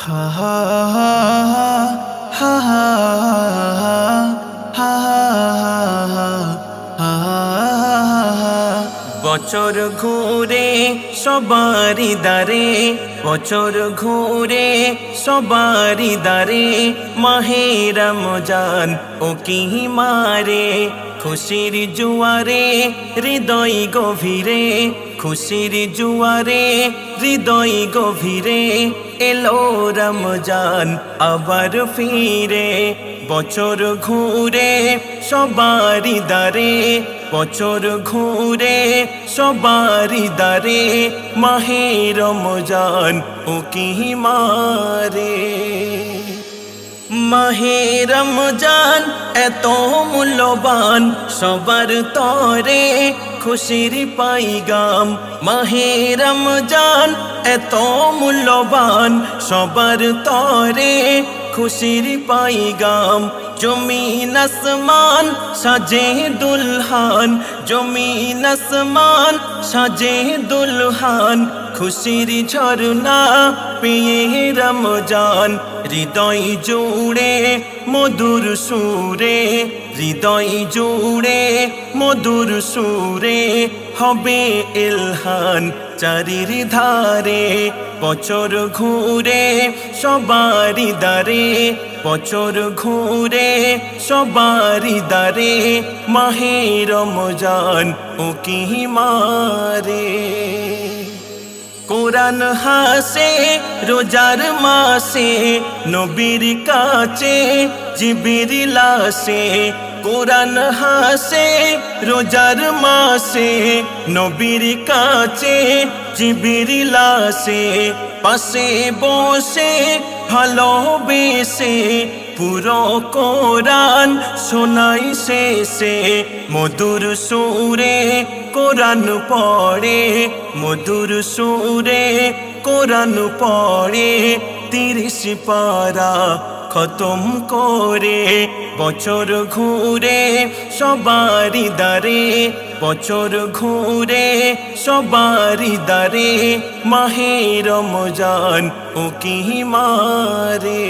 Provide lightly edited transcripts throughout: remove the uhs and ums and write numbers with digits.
হা হা হা হা হা হা। বছর ঘুরে সবারি দারে, বছর ঘুরে সবারি দারে, মাহে রমজান ও কি মারে, খুশির জুয়ারে হৃদয় গভীরে, খুশির জুয়ারে হৃদয় গভীরে, এলো রমজান আবার ফিরে। বছর ঘুরে সবারি দারে, বছর ঘুরে সবারি দারে, মাহে রমজান ও কি মারে। মাহে রমজান এত মূল্যবান সবার তরে, খুশির পাইগাম। মাহে রমজান এত মূল্যবান সবার তরে, খুশির পাইগাম। জমিন আসমান সাজে দুলহান, জমিন আসমান সাজে দুলহান, খুশির ঝরনা পেয়ে রমজান। হৃদয় জুড়ে মধুর সুরে, হৃদয় জুড়ে মধুর সুরে, হবে ইলহান চারির ধারে। বছর ঘুরে সবারি দারে, বছর ঘুরে সবারি দারে, মাহে রমজান ও কি মারে। কোরআন হাসে রোজার মাসে, নবীর কাছে জিবরিল আসে। কোরআন হাসে রোজার মাসে, নবীর কাছে জিবরিল আসে। পাশে বসে ভালোবেসে পুরো কোরআন শোনাই শেষে, মধুর সুরে কোরআন পড়ে, মধুর সুরে কোরআন পড়ে, 30 পারা খতম করে। বছর ঘুরে সবারি দারে, বছর ঘুরে সবারি দারে, মাহে রমজান ও কি মারে।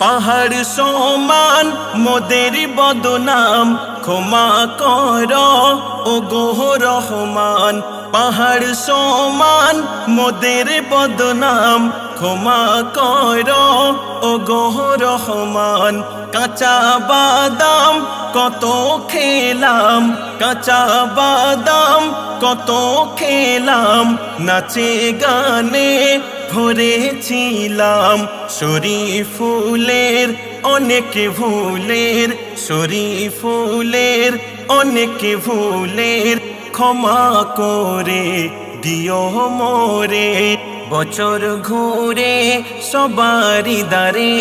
পাহাড় সমান মোদের বদনাম, ক্ষমা কর ও গো রহমান। পাহাড় সমান মোদের বদনাম, ক্ষমা কর ও গো রহমান। কাঁচা বাদাম কত খেলাম, কাঁচা বাদাম কত খেলাম, নাচে গানে ভরেছিলাম। শরীফুলের অনেক ভুলের, শরীফুলের অনেক ভুলের, ক্ষমা করে দিও মোরে। বছর ঘুরে সবারি দারে,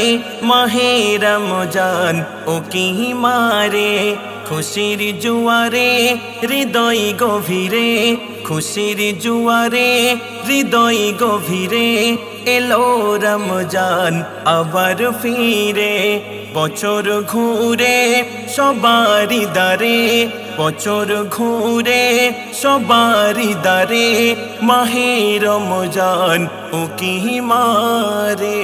মাহে রমজান ও কি মারে। খুশির জুয়ারে হৃদয় গভীরে, খুশির জুয়ারে হৃদয় গভীরে, এলো রমজান আবার ফিরে। বছর ঘুরে সবারি দারে, বছর ঘুরে সবারি দারে, মাহে রমজান ও কি মারে।